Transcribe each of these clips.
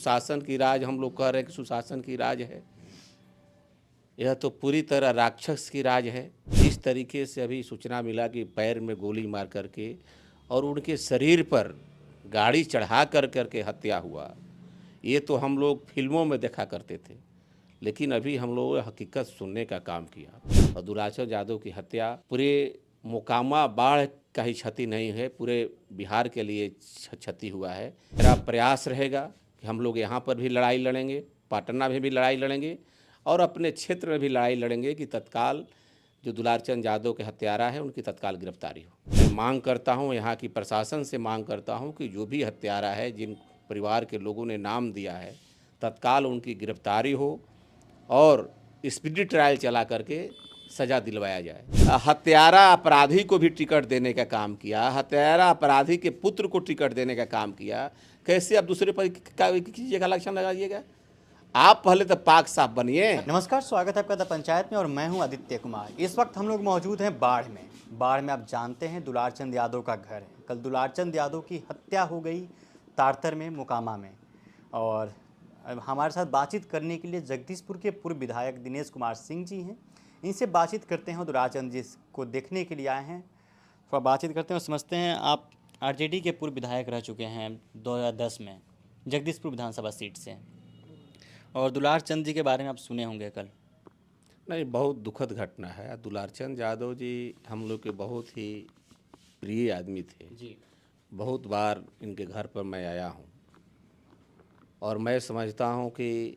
शासन की राज हम लोग कह रहे हैं कि सुशासन की राज है। यह तो पूरी तरह राक्षस की राज है। जिस तरीके से अभी सूचना मिला कि पैर में गोली मार करके और उनके शरीर पर गाड़ी चढ़ा करके हत्या हुआ, ये तो हम लोग फिल्मों में देखा करते थे, लेकिन अभी हम लोगों ने हकीकत सुनने का काम किया। और दुलाचल यादव की हत्या पूरे मोकामा बाढ़ का ही क्षति नहीं है, पूरे बिहार के लिए क्षति हुआ है। मेरा प्रयास रहेगा कि हम लोग यहाँ पर भी लड़ाई लड़ेंगे, पाटना में भी लड़ाई लड़ेंगे और अपने क्षेत्र में भी लड़ाई लड़ेंगे कि तत्काल जो दुलारचंद यादव के हत्यारा है उनकी तत्काल गिरफ्तारी हो। मैं मांग करता हूँ, यहाँ की प्रशासन से मांग करता हूँ कि जो भी हत्यारा है, जिन परिवार के लोगों ने नाम दिया है, तत्काल उनकी गिरफ्तारी हो और स्पीडी ट्रायल चला करके सज़ा दिलवाया जाए। हत्यारा अपराधी को भी टिकट देने का काम किया, हत्यारा अपराधी के पुत्र को टिकट देने का काम किया। कैसे आप दूसरे पर कीजिएगा, इलेक्शन लगाइएगा? आप पहले तो पाक साफ बनिए। नमस्कार, स्वागत है आपका द पंचायत में और मैं हूं आदित्य कुमार। इस वक्त हम लोग मौजूद हैं बाढ़ में आप जानते हैं दुलारचंद यादव का घर है। कल दुलारचंद यादव की हत्या हो गई तारतर में, मोकामा में। और हमारे साथ बातचीत करने के लिए जगदीशपुर के पूर्व विधायक दिनेश कुमार सिंह जी हैं। इनसे बातचीत करते हैं। दुलारचंद जी को देखने के लिए आए हैं, थोड़ा बातचीत करते हैं और समझते हैं। आप आरजेडी के पूर्व विधायक रह चुके हैं 2010 में जगदीशपुर विधानसभा सीट से, और दुलारचंद जी के बारे में आप सुने होंगे कल। नहीं, बहुत दुखद घटना है। दुलारचंद यादव जी हम लोग के बहुत ही प्रिय आदमी थे जी। बहुत बार इनके घर पर मैं आया हूँ और मैं समझता हूँ कि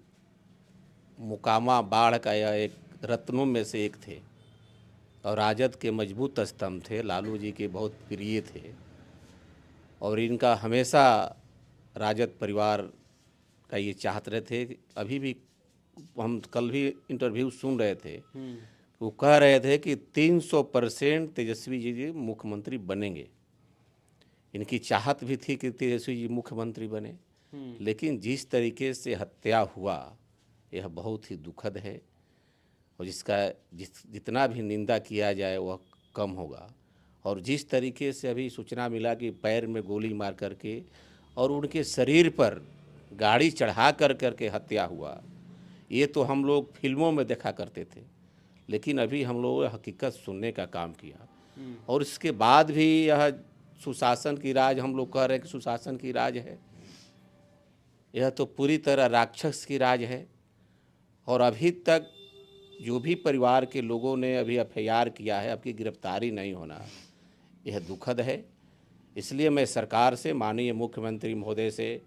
मोकामा बाढ़ का यह एक रत्नों में से एक थे और राजद के मजबूत स्तंभ थे। लालू जी के बहुत प्रिय थे और इनका हमेशा राजद परिवार का ये चाहते रहे थे। अभी भी हम कल भी इंटरव्यू सुन रहे थे, वो कह रहे थे कि 300% तेजस्वी जी मुख्यमंत्री बनेंगे। इनकी चाहत भी थी कि तेजस्वी जी मुख्यमंत्री बने, लेकिन जिस तरीके से हत्या हुआ यह बहुत ही दुखद है और जितना भी निंदा किया जाए वह कम होगा। और जिस तरीके से अभी सूचना मिला कि पैर में गोली मार करके और उनके शरीर पर गाड़ी चढ़ा करके हत्या हुआ, ये तो हम लोग फिल्मों में देखा करते थे, लेकिन अभी हम लोगों ने हकीकत सुनने का काम किया। और इसके बाद भी यह सुशासन की राज हम लोग कह रहे हैं कि सुशासन की राज है। यह तो पूरी तरह राक्षस की राज है और अभी तक जो भी परिवार के लोगों ने अभी एफआईआर किया है, आपकी गिरफ्तारी नहीं होना, यह दुखद है। इसलिए मैं सरकार से, माननीय मुख्यमंत्री महोदय से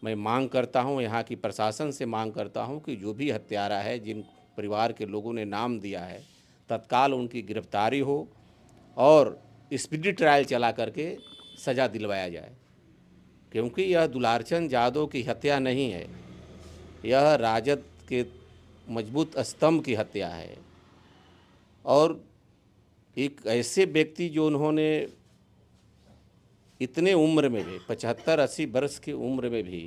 मैं मांग करता हूं, यहाँ की प्रशासन से मांग करता हूं कि जो भी हत्यारा है, जिन परिवार के लोगों ने नाम दिया है, तत्काल उनकी गिरफ्तारी हो और स्पीडी ट्रायल चला करके सज़ा दिलवाया जाए। क्योंकि यह दुलारचंद यादव की हत्या नहीं है, यह राजद के मजबूत स्तंभ की हत्या है। और एक ऐसे व्यक्ति जो उन्होंने इतने उम्र में भी 75-80 वर्ष की उम्र में भी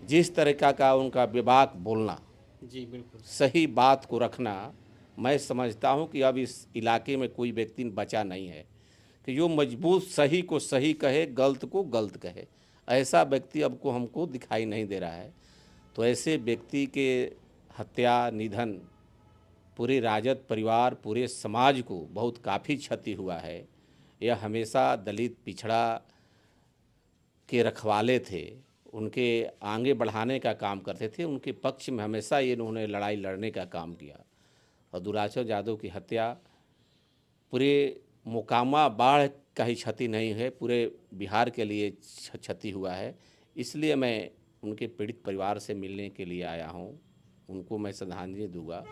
जिस तरीक़ा का उनका बेबाक बोलना, जी बिल्कुल सही बात को रखना, मैं समझता हूं कि अब इस इलाके में कोई व्यक्ति बचा नहीं है कि जो मजबूत सही को सही कहे, गलत को गलत कहे। ऐसा व्यक्ति अब को हमको दिखाई नहीं दे रहा है। तो ऐसे व्यक्ति के हत्या, निधन पूरे राजद परिवार, पूरे समाज को बहुत काफ़ी क्षति हुआ है। यह हमेशा दलित पिछड़ा के रखवाले थे, उनके आगे बढ़ाने का काम करते थे, उनके पक्ष में हमेशा ये इन्होंने लड़ाई लड़ने का काम किया। और दुलाचल यादव की हत्या पूरे मोकामा बाढ़ का ही क्षति नहीं है, पूरे बिहार के लिए क्षति हुआ है। इसलिए मैं उनके पीड़ित परिवार से मिलने के लिए आया हूँ, उनको मैं श्रद्धांजलि दूंगा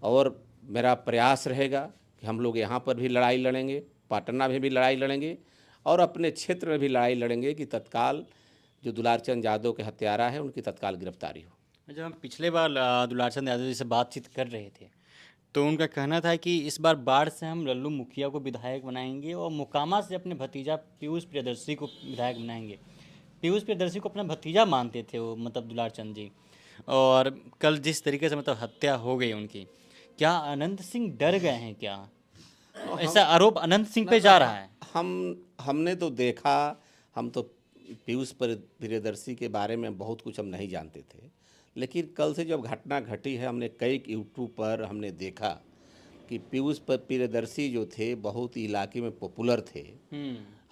और मेरा प्रयास रहेगा कि हम लोग यहाँ पर भी लड़ाई लड़ेंगे, पाटना में भी लड़ाई लड़ेंगे और अपने क्षेत्र में भी लड़ाई लड़ेंगे कि तत्काल जो दुलारचंद यादव के हत्यारा है उनकी तत्काल गिरफ्तारी हो। जब हम पिछले बार दुलारचंद यादव जी से बातचीत कर रहे थे तो उनका कहना था कि इस बार बाढ़ से हम लल्लू मुखिया को विधायक बनाएंगे और मोकामा से अपने भतीजा पीयूष प्रियदर्शी को विधायक बनाएंगे। पीयूष प्रियदर्शी को अपना भतीजा मानते थे वो, मतलब दुलारचंद जी। और कल जिस तरीके से मतलब हत्या हो गई उनकी, क्या अनंत सिंह डर गए हैं क्या? ऐसा आरोप अनंत सिंह पे जा रहा है। हमने तो देखा, हम तो पीयूष प्रियदर्शी के बारे में बहुत कुछ हम नहीं जानते थे, लेकिन कल से जब घटना घटी है हमने कई यूट्यूब पर हमने देखा कि पीयूष प्रियदर्शी जो थे बहुत इलाके में पॉपुलर थे।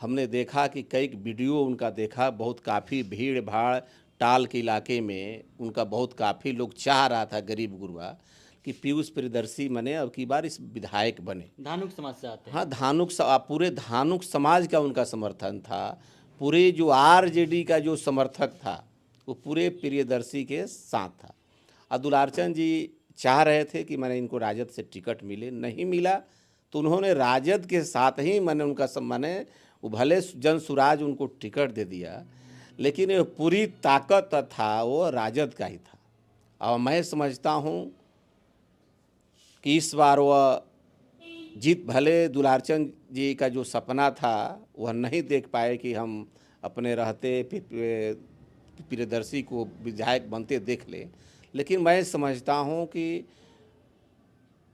हमने देखा कि कई वीडियो उनका देखा, बहुत काफ़ी भीड़ भाड़ टाल के इलाके में उनका बहुत काफ़ी लोग चाह रहा था, गरीब गुरबा, कि पीयूष प्रियदर्शी बने अब की बार इस विधायक बने। धानुक समाज से आते हैं। हाँ, पूरे धानुक समाज का उनका समर्थन था। पूरे जो आरजेडी का जो समर्थक था वो पूरे प्रियदर्शी के साथ था। और दुलारचंद जी चाह रहे थे कि मैंने इनको राजद से टिकट मिले, नहीं मिला तो उन्होंने राजद के साथ ही मैंने उनका मैंने वो भले जन सुराज उनको टिकट दे दिया, लेकिन ये पूरी ताकत था वो राजद का ही था। और मैं समझता हूँ कि इस बार वह जीत, भले दुलारचंद जी का जो सपना था वह नहीं देख पाए कि हम अपने रहते प्रियदर्शी को विधायक बनते देख लें, लेकिन मैं समझता हूं कि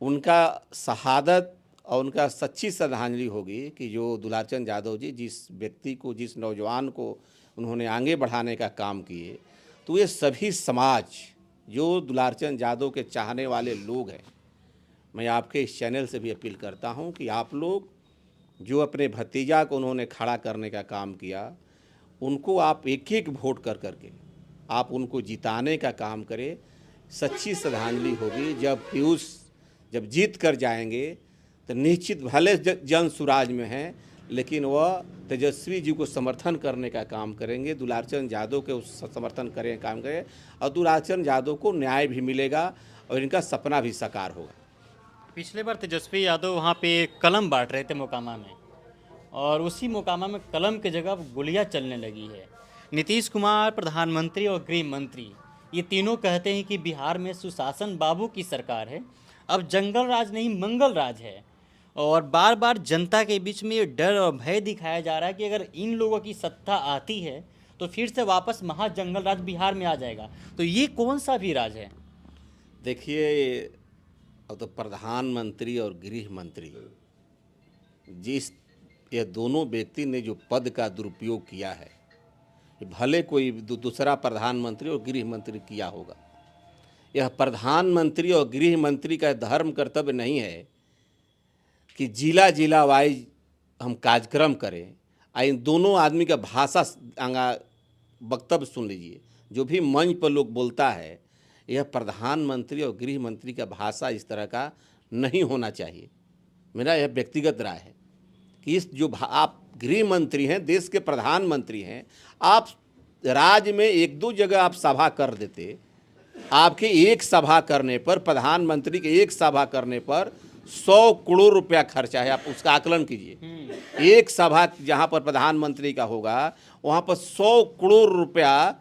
उनका शहादत और उनका सच्ची श्रद्धांजलि होगी कि जो दुलारचंद यादव जी जिस व्यक्ति को, जिस नौजवान को उन्होंने आगे बढ़ाने का काम किए, तो ये सभी समाज जो दुलारचंद यादव के चाहने वाले लोग हैं, मैं आपके इस चैनल से भी अपील करता हूं कि आप लोग जो अपने भतीजा को उन्होंने खड़ा करने का काम किया, उनको आप एक एक वोट कर करके आप उनको जिताने का काम करें। सच्ची श्रद्धांजलि होगी। जब पीयूष जब जीत कर जाएंगे तो निश्चित भले जन सुराज में हैं, लेकिन वह तेजस्वी जी को समर्थन करने का काम करेंगे, दुलारचंद यादव के उस समर्थन करें काम करें, और दुलारचंद यादव को न्याय भी मिलेगा और इनका सपना भी साकार होगा। पिछले बार तेजस्वी यादव वहाँ पे कलम बांट रहे थे मोकामा में, और उसी मोकामा में कलम की जगह अब गोलियां चलने लगी है। नीतीश कुमार, प्रधानमंत्री और गृह मंत्री, ये तीनों कहते हैं कि बिहार में सुशासन बाबू की सरकार है, अब जंगल राज नहीं मंगल राज है। और बार बार जनता के बीच में ये डर और भय दिखाया जा रहा है कि अगर इन लोगों की सत्ता आती है तो फिर से वापस महाजंगल राज बिहार में आ जाएगा। तो ये कौन सा भी राज है? देखिए, अब तो प्रधानमंत्री और गृह मंत्री जिस ये दोनों व्यक्ति ने जो पद का दुरुपयोग किया है, भले कोई दूसरा प्रधानमंत्री और गृह मंत्री किया होगा, यह प्रधानमंत्री और गृह मंत्री का धर्म कर्तव्य नहीं है कि जिला जिला वाइज हम कार्यक्रम करें। इन दोनों आदमी का भाषा वक्तव्य सुन लीजिए, जो भी मंच पर लोग बोलता है, यह प्रधानमंत्री और गृह मंत्री का भाषा इस तरह का नहीं होना चाहिए। मेरा यह व्यक्तिगत राय है कि इस जो आप गृह मंत्री हैं, देश के प्रधानमंत्री हैं, आप राज्य में एक दो जगह आप सभा कर देते, आपके एक सभा करने पर, प्रधानमंत्री के एक सभा करने पर 100 करोड़ रुपया खर्चा है। आप उसका आकलन कीजिए। एक सभा जहाँ पर प्रधानमंत्री का होगा वहाँ पर 100 करोड़ रुपया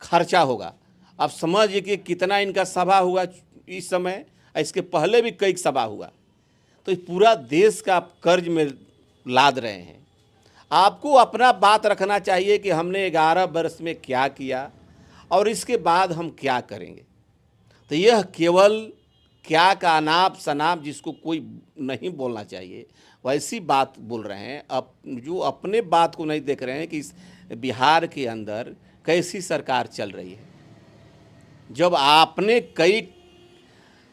खर्चा होगा। आप समझिए कि कितना इनका सभा हुआ इस समय, इसके पहले भी कई सभा हुआ। तो पूरा देश का आप कर्ज में लाद रहे हैं। आपको अपना बात रखना चाहिए कि हमने 11 वर्ष में क्या किया और इसके बाद हम क्या करेंगे। तो यह केवल क्या का अनाप शनाप जिसको कोई नहीं बोलना चाहिए, वैसी बात बोल रहे हैं। अब जो अपने बात को नहीं देख रहे हैं कि इस बिहार के अंदर कैसी सरकार चल रही है। जब आपने कई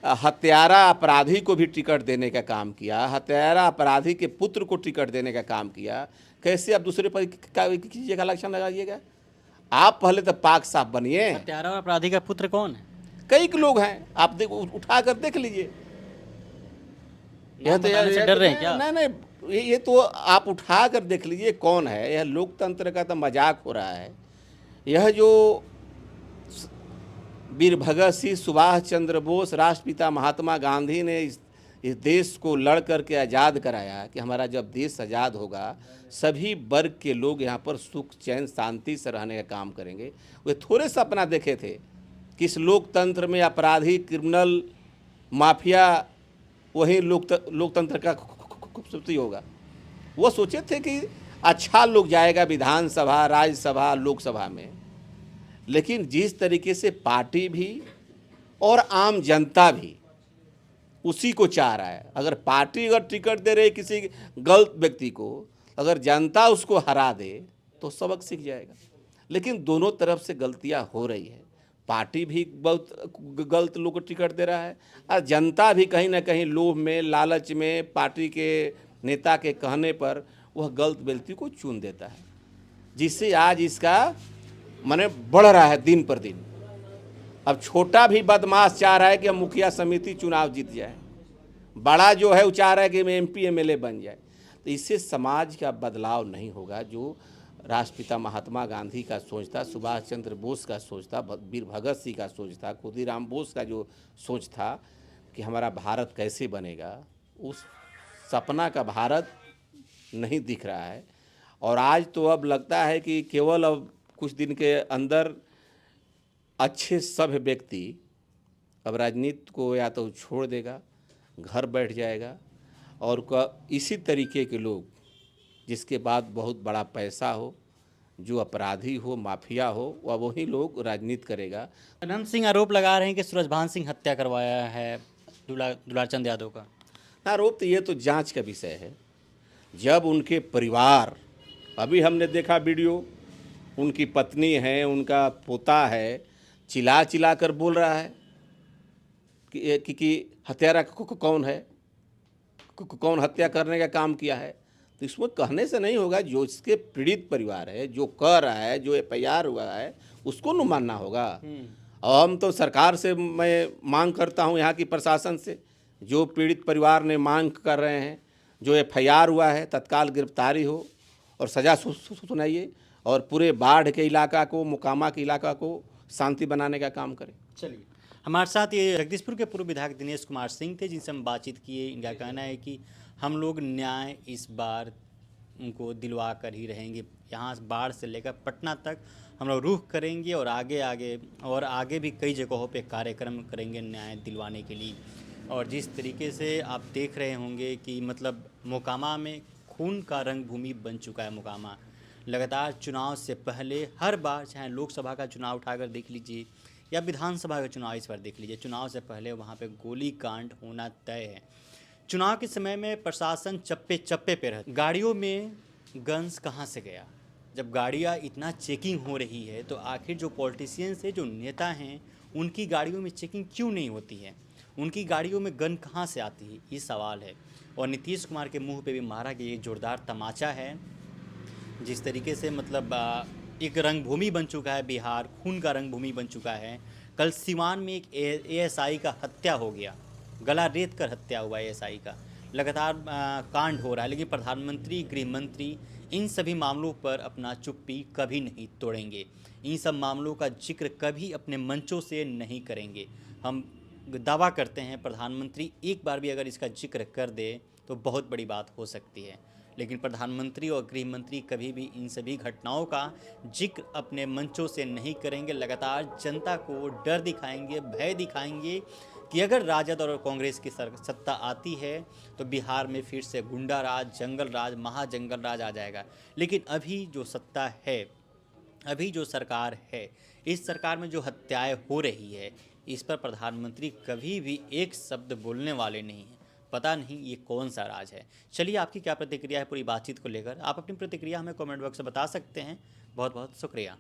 हत्यारा अपराधी को भी टिकट देने का काम किया, हत्यारा अपराधी के पुत्र को टिकट देने का काम किया, कैसे आप दूसरे पर किसी जगह इलेक्शन लगाइएगा? आप पहले तो पाक साफ बनिए। हत्यारा और अपराधी का पुत्र कौन है? कई लोग हैं, आप उठा कर देख लीजिए। यह तो डर रहे हैं क्या? नहीं, ये तो आप उठा कर देख लीजिए कौन है। यह लोकतंत्र का तो मजाक हो रहा है। यह जो वीर भगत सिंह, सुभाष चंद्र बोस, राष्ट्रपिता महात्मा गांधी ने इस देश को लड़ कर के आज़ाद कराया कि हमारा जब देश आज़ाद होगा सभी वर्ग के लोग यहाँ पर सुख चैन शांति से रहने का काम करेंगे। वे थोड़े सा अपना देखे थे कि इस लोकतंत्र में अपराधी, क्रिमिनल, माफिया वही लोकतंत्र का खूबसूरती होगा। वो सोचे थे कि अच्छा लोग जाएगा विधानसभा, राज्यसभा, लोकसभा में, लेकिन जिस तरीके से पार्टी भी और आम जनता भी उसी को चाह रहा है। अगर पार्टी अगर टिकट दे रही किसी गलत व्यक्ति को, अगर जनता उसको हरा दे तो सबक सीख जाएगा। लेकिन दोनों तरफ से गलतियां हो रही है, पार्टी भी बहुत गलत लोग को टिकट दे रहा है और जनता भी कहीं ना कहीं लोभ में, लालच में, पार्टी के नेता के कहने पर वह गलत व्यक्ति को चुन देता है, जिससे आज इसका माने बढ़ रहा है दिन पर दिन। अब छोटा भी बदमाश चाह रहा है कि हम मुखिया समिति चुनाव जीत जाए, बड़ा जो है वो चाह रहा है कि MP MLA बन जाए। तो इससे समाज का बदलाव नहीं होगा। जो राष्ट्रपिता महात्मा गांधी का सोच था, सुभाष चंद्र बोस का सोच था, वीर भगत सिंह का सोच था, खुदीराम बोस का जो सोच था कि हमारा भारत कैसे बनेगा, उस सपना का भारत नहीं दिख रहा है। और आज तो अब लगता है कि केवल अब कुछ दिन के अंदर अच्छे सभ्य व्यक्ति अब राजनीति को या तो छोड़ देगा, घर बैठ जाएगा, और इसी तरीके के लोग जिसके बाद बहुत बड़ा पैसा हो, जो अपराधी हो, माफिया हो, वह वही लोग राजनीति करेगा। अनंत सिंह आरोप लगा रहे हैं कि सूरजभान सिंह हत्या करवाया है दुलारचंद यादव का। आरोप तो ये तो जांच का विषय है। जब उनके परिवार, अभी हमने देखा वीडियो, उनकी पत्नी है, उनका पोता है, चिल्ला चिल्ला कर बोल रहा है कि हत्यारा कौन है, कौन हत्या करने का काम किया है। तो इसमें कहने से नहीं होगा, जो इसके पीड़ित परिवार है, जो कह रहा है, जो FIR हुआ है, उसको न मानना होगा। और हम तो सरकार से मैं मांग करता हूं, यहाँ की प्रशासन से, जो पीड़ित परिवार ने मांग कर रहे हैं, जो FIR हुआ है तत्काल गिरफ्तारी हो और सज़ा सुनाइए, और पूरे बाढ़ के इलाका को, मोकामा के इलाका को शांति बनाने का काम करें। चलिए, हमारे साथ ये जगदीशपुर के पूर्व विधायक दिनेश कुमार सिंह थे, जिनसे हम बातचीत किए। इनका कहना है कि हम लोग न्याय इस बार उनको दिलवा कर ही रहेंगे। यहाँ बाढ़ से लेकर पटना तक हम लोग रुख करेंगे और आगे भी कई जगहों पे कार्यक्रम करेंगे न्याय दिलवाने के लिए। और जिस तरीके से आप देख रहे होंगे कि मतलब मोकामा में खून का रंग भूमि बन चुका है। मोकामा लगातार चुनाव से पहले हर बार, चाहे लोकसभा का चुनाव उठाकर देख लीजिए या विधानसभा का चुनाव इस बार देख लीजिए, चुनाव से पहले वहाँ पे गोली कांड होना तय है। चुनाव के समय में प्रशासन चप्पे चप्पे पे रहता। गाड़ियों में गन्स कहाँ से गया? जब गाड़ियाँ इतना चेकिंग हो रही है तो आखिर जो पॉलिटिशियंस है, जो नेता हैं, उनकी गाड़ियों में चेकिंग क्यों नहीं होती है? उनकी गाड़ियों में गन कहाँ से आती है, ये सवाल है। और नीतीश कुमार के मुंह पे भी मारा गया एक जोरदार तमाचा है। जिस तरीके से मतलब एक रंगभूमि बन चुका है बिहार, खून का रंगभूमि बन चुका है। कल सिवान में एक ASI का हत्या हो गया, गला रेत कर हत्या हुआ ASI का। लगातार कांड हो रहा है, लेकिन प्रधानमंत्री, गृह मंत्री इन सभी मामलों पर अपना चुप्पी कभी नहीं तोड़ेंगे। इन सब मामलों का जिक्र कभी अपने मंचों से नहीं करेंगे। हम दावा करते हैं प्रधानमंत्री एक बार भी अगर इसका जिक्र कर दे तो बहुत बड़ी बात हो सकती है। लेकिन प्रधानमंत्री और गृह मंत्री कभी भी इन सभी घटनाओं का जिक्र अपने मंचों से नहीं करेंगे। लगातार जनता को डर दिखाएंगे, भय दिखाएंगे कि अगर राजद और कांग्रेस की सत्ता आती है तो बिहार में फिर से गुंडा राज, जंगल राज, महाजंगल राज आ जाएगा। लेकिन अभी जो सत्ता है, अभी जो सरकार है, इस सरकार में जो हत्याएं हो रही है, इस पर प्रधानमंत्री कभी भी एक शब्द बोलने वाले नहीं हैं। पता नहीं ये कौन सा राज है। चलिए, आपकी क्या प्रतिक्रिया है पूरी बातचीत को लेकर? आप अपनी प्रतिक्रिया हमें कमेंट बॉक्स में बता सकते हैं। बहुत बहुत शुक्रिया।